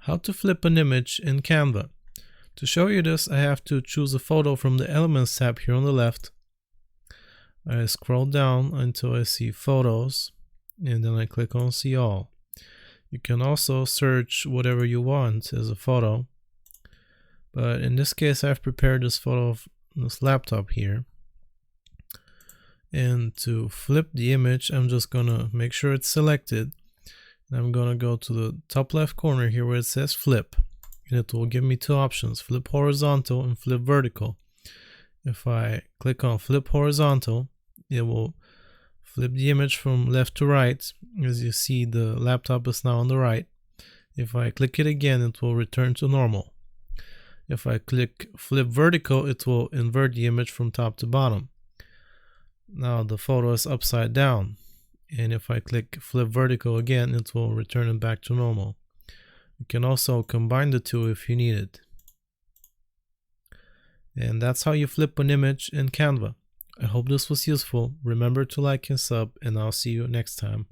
How to flip an image in Canva. To show you this, I have to choose a photo from the Elements tab here on the left. I scroll down until I see Photos, and then I click on See All. You can also search whatever you want as a photo, but in this case I've prepared this photo of this laptop here. And to flip the image, I'm just gonna make sure it's selected. I'm gonna go to the top left corner here where it says flip, and it will give me two options: flip horizontal and flip vertical. If I click on flip horizontal, it will flip the image from left to right. As you see, the laptop is now on the right. If I click it again, it will return to normal. If I click flip vertical, it will invert the image from top to bottom. Now the photo is upside down, and if I click flip vertical again, it will return it back to normal. You can also combine the two if you need it. And that's how you flip an image in Canva. I hope this was useful. Remember to like and sub, and I'll see you next time.